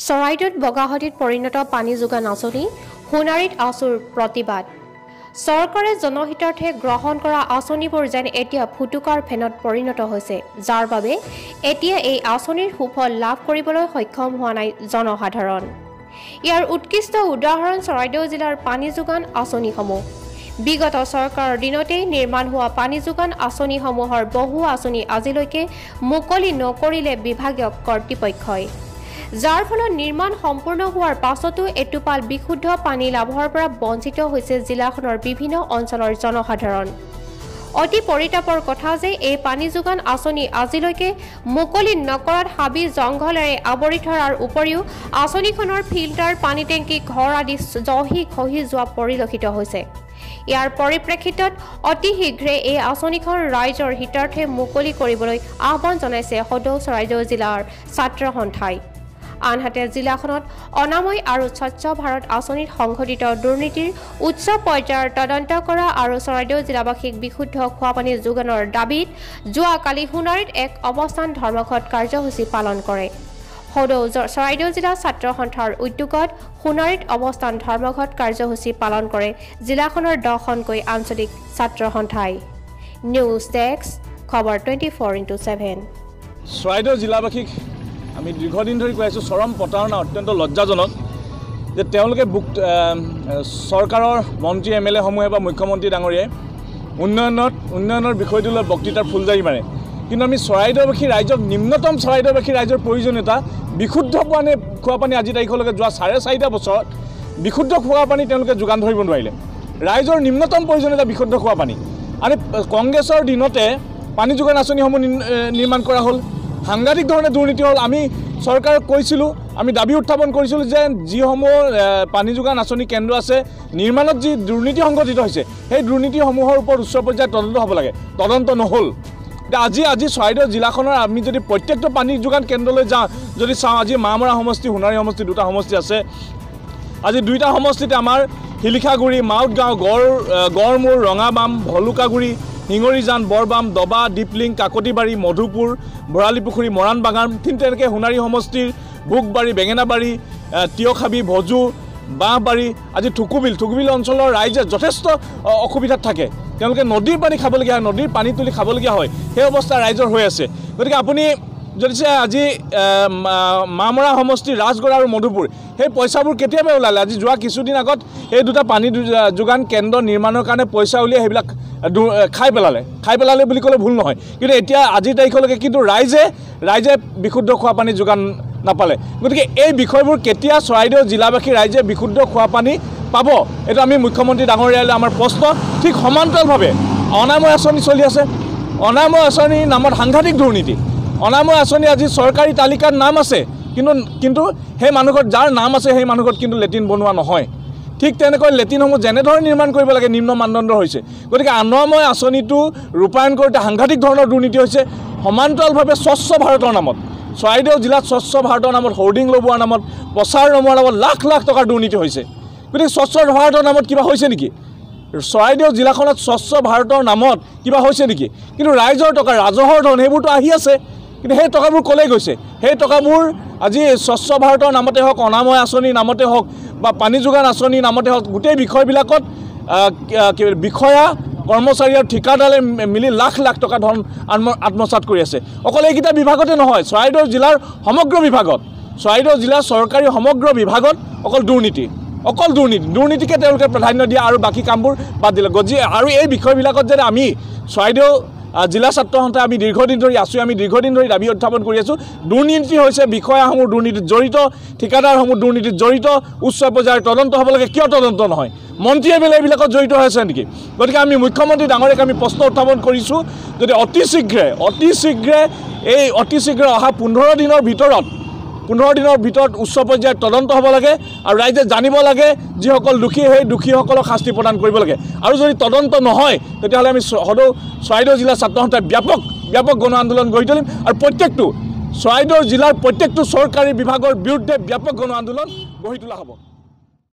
চৰাইদেউত বগাহটিত পৰিণত পানী যোগান আঁচনি সোণাৰীত আঁচুৰ প্ৰতিবাদ চৰকাৰে জনহিতাৰ্থে গ্ৰহণ কৰা আঁচনিবোৰ যেন এতিয়া ফুটুকাৰ ফেনত পৰিণত হৈছে যাৰ বাবে এতিয়া এই আঁচনিৰ সুফল লাভ কৰিবলৈ সক্ষম হোৱা নাই জনসাধাৰণ ইয়াৰ উৎকৃষ্ট উদাহৰণ চৰাইদেউ জিলাৰ পানী যোগান আঁচনিসমূহ বিগত চৰকাৰৰ দিনতেই নিৰ্মাণ হোৱা পানী যোগান আঁচনিসমূহৰ বহু আঁচনি আজিলৈকে মুকলি নকৰিলে বিভাগীয় কৰ্তৃপক্ষই যাৰ ফলত নিৰ্মাণ সম্পূৰ্ণ হোৱাৰ পাছতো এটুপাল বিশুদ্ধ পানী লাভৰ পৰা বঞ্চিত হৈছে জিলাখনৰ বিভিন্ন অঞ্চলৰ জনসাধাৰণ অতি পৰিতাপৰ কথা যে এই পানী যোগান আঁচনি আজিলৈকে মুকলি নকৰাত হাবি জংঘলেৰে আৱৰি থকাৰ উপৰিও আঁচনিখনৰ ফিল্টাৰ পানী টেংকি ঘৰ আদি জহি খহি যোৱা পৰিলক্ষিত হৈছে ইয়াৰ পৰিপ্ৰেক্ষিতত অতি শীঘ্ৰে এই আঁচনিখন ৰাইজৰ হিতাৰ্থে মুকলি কৰিবলৈ আহ্বান জনাইছে সদৌ চৰাইদেউ জিলাৰ ছাত্ৰ সন্থাই আনহাতে জিলাখনত অনাময় আৰু স্বচ্ছ ভাৰত আঁচনিত সংঘটিত দুৰ্নীতিৰ উচ্চ পৰ্যায়ৰ তদন্ত কৰা আৰু চৰাইদেউ জিলাবাসীক বিশুদ্ধ খোৱাপানী যোগানৰ দাবীত যোৱাকালি সোণাৰীত এক অৱস্থান ধৰ্মঘট কাৰ্যসূচী পালন কৰে সদৌ চৰাইদেউ জিলা ছাত্ৰ সন্থাৰ উদ্যোগত সোণাৰীত অৱস্থান ধৰ্মঘট কাৰ্যসূচী পালন কৰে জিলাখনৰ 10খনকৈ আঞ্চলিক ছাত্ৰ সন্থাই নিউজ ডেস্ক খবৰ 24x7 চৰাইদেউ জিলাবাসীক আমি দীৰ্ঘদিন ধৰি কৈ আছোঁ চৰম প্ৰতাৰণা অত্যন্ত লজ্জাজনক যে তেওঁলোকে চৰকাৰৰ মন্ত্ৰী এম.এল.এ. সমূহে বা মুখ্যমন্ত্ৰী ডাঙৰীয়াই উন্নয়নৰ বিষয়টো লৈ বক্তৃতাৰ ফুলজাৰি মাৰে কিন্তু আমি চৰাইদেউবাসী ৰাইজক নিম্নতম চৰাইদেউবাসী ৰাইজৰ প্ৰয়োজনীয়তা বিশুদ্ধ খোৱাপানী আজি তাৰিখলৈকে যোৱা 4.5 বছৰত বিশুদ্ধ খোৱাপানী তেওঁলোকে যোগান ধৰিব নোৱাৰিলে ৰাইজৰ নিম্নতম প্ৰয়োজনীয়তা বিশুদ্ধ খোৱাপানী আৰু কংগ্ৰেছৰ দিনতে পানী যোগান আঁচনিসমূহ নিৰ্মাণ কৰা হ'ল সাংঘাতিক ধৰণে দুৰ্নীতি হ'ল আমি চৰকাৰক কৈছিলোঁ আমি দাবী উত্থাপন কৰিছিলোঁ যে যিসমূহ পানী যোগান আঁচনি কেন্দ্ৰ আছে নিৰ্মাণত যি দুৰ্নীতি সংঘটিত হৈছে সেই দুৰ্নীতিসমূহৰ ওপৰত উচ্চ পৰ্যায়ত তদন্ত হ'ব লাগে তদন্ত নহ'ল আজি চৰাইদেউ জিলাখনৰ আমি যদি প্ৰত্যেকটো পানী যোগান কেন্দ্ৰলৈ যাওঁ যদি চাওঁ আজি মামৰা সমষ্টি সোণাৰী সমষ্টি দুটা সমষ্টি আছে আজি দুইটা সমষ্টিতে আমাৰ শিলিখাগুৰি মাউতগাঁও গড়মূৰ ৰঙাবাম ভলুকাগুৰি হিঙৰিজান বৰবাম দবা ডিপলিং কাকতিবাৰী মধুপুৰ ভৰালিপুখুৰী মৰাণ বাগান ঠিক তেনেকৈ সোণাৰী সমষ্টিৰ ভোগবাৰী বেঙেনাবাৰী তিয়খাবি ভজু বাঁহবাৰী আজি থুকুবিল অঞ্চলৰ ৰাইজে যথেষ্ট অসুবিধাত থাকে তেওঁলোকে নদীৰ পানী খাবলগীয়া হয় নদীৰ পানী তুলি খাবলগীয়া হয় সেই অৱস্থা ৰাইজৰ হৈ আছে গতিকে আপুনি যদি চাই আজি মামৰা সমষ্টি ৰাজগড় আৰু মধুপুৰ সেই পইচাবোৰ কেতিয়াবা ওলালে আজি যোৱা কিছুদিন আগত এই দুটা পানী যোগান কেন্দ্ৰ নিৰ্মাণৰ কাৰণে পইচা উলিয়াই সেইবিলাক খাই পেলালে বুলি ক'লে ভুল নহয় কিন্তু এতিয়া আজিৰ তাৰিখলৈকে কিন্তু ৰাইজে বিশুদ্ধ খোৱাপানী যোগান নাপালে গতিকে এই বিষয়বোৰ কেতিয়া চৰাইদেউ জিলাবাসী ৰাইজে বিশুদ্ধ খোৱাপানী পাব এইটো আমি মুখ্যমন্ত্ৰী ডাঙৰীয়ালৈ আমাৰ প্ৰশ্ন ঠিক সমান্তৰালভাৱে অনাময় আঁচনি চলি আছে অনাময় আঁচনিৰ নামত সাংঘাতিক দুৰ্নীতি অনাময় আঁচনি আজি চৰকাৰী তালিকাত নাম আছে কিন্তু সেই মানুহৰ যাৰ নাম আছে সেই মানুহৰ কিন্তু লেট্ৰিন বনোৱা নহয় ঠিক তেনেকৈ লেট্ৰিনসমূহ যেনেদৰে নিৰ্মাণ কৰিব লাগে নিম্ন মানদণ্ডৰ হৈছে গতিকে অনাময় আঁচনিটো ৰূপায়ণ কৰোঁতে সাংঘাতিক ধৰণৰ দুৰ্নীতি হৈছে সমান্তৰালভাৱে স্বচ্ছ ভাৰতৰ নামত চৰাইদেউ জিলাত স্বচ্ছ ভাৰতৰ নামত হোৰ্ডিং লগোৱাৰ নামত প্ৰচাৰ নমোৱাৰ নামত লাখ টকাৰ দুৰ্নীতি হৈছে গতিকে স্বচ্ছ ভাৰতৰ নামত কিবা হৈছে নেকি চৰাইদেউ জিলাখনত স্বচ্ছ ভাৰতৰ নামত কিবা হৈছে নেকি কিন্তু ৰাইজৰ টকা ৰাজহৰ ধন সেইবোৰতো আহি আছে কিন্তু সেই টকাবোৰ ক'লৈ গৈছে সেই টকাবোৰ আজি স্বচ্ছ ভাৰতৰ নামতে হওক অনাময় আঁচনিৰ নামতে হওক বা পানী যোগান আঁচনিৰ নামতে হওক গোটেই বিষয়বিলাকত বিষয়া কৰ্মচাৰী আৰু ঠিকাদাৰে মিলি লাখ টকা ধন আত্মসাৎ কৰি আছে অকল এইকেইটা বিভাগতে নহয় চৰাইদেউ জিলাৰ সমগ্ৰ বিভাগত চৰাইদেউ জিলাৰ চৰকাৰী সমগ্ৰ বিভাগত অকল দুৰ্নীতিকে তেওঁলোকে প্ৰাধান্য দিয়া আৰু বাকী কামবোৰ বাদ দিলে আৰু এই বিষয়বিলাকত যেনে আমি চৰাইদেউ জিলা ছাত্ৰ সন্থাই আমি দীৰ্ঘদিন ধৰি দাবী উত্থাপন কৰি আছোঁ দুৰ্নীতি হৈছে বিষয়াসমূহ দুৰ্নীতিত জড়িত ঠিকাদাৰসমূহ দুৰ্নীতিত জড়িত উচ্চ পৰ্যায়ৰ তদন্ত হ'ব লাগে কিয় তদন্ত নহয় মন্ত্ৰী এম এল এবিলাকত জড়িত হৈ আছে নেকি গতিকে আমি মুখ্যমন্ত্ৰী ডাঙৰীয়াক আমি প্ৰশ্ন উত্থাপন কৰিছোঁ যদি অতি শীঘ্ৰে অহা 15 দিনৰ ভিতৰত উচ্চ পৰ্যায়ৰ তদন্ত হ'ব লাগে আৰু ৰাইজে জানিব লাগে যিসকল দোষী সেই দোষীসকলক শাস্তি প্ৰদান কৰিব লাগে আৰু যদি তদন্ত নহয় তেতিয়াহ'লে আমি সদৌ চৰাইদেউ জিলা ছাত্ৰ সন্থাই ব্যাপক গণ আন্দোলন গঢ়ি তুলিম আৰু চৰাইদেউ জিলাৰ প্ৰত্যেকটো চৰকাৰী বিভাগৰ বিৰুদ্ধে ব্যাপক গণ আন্দোলন গঢ়ি তোলা হ'ব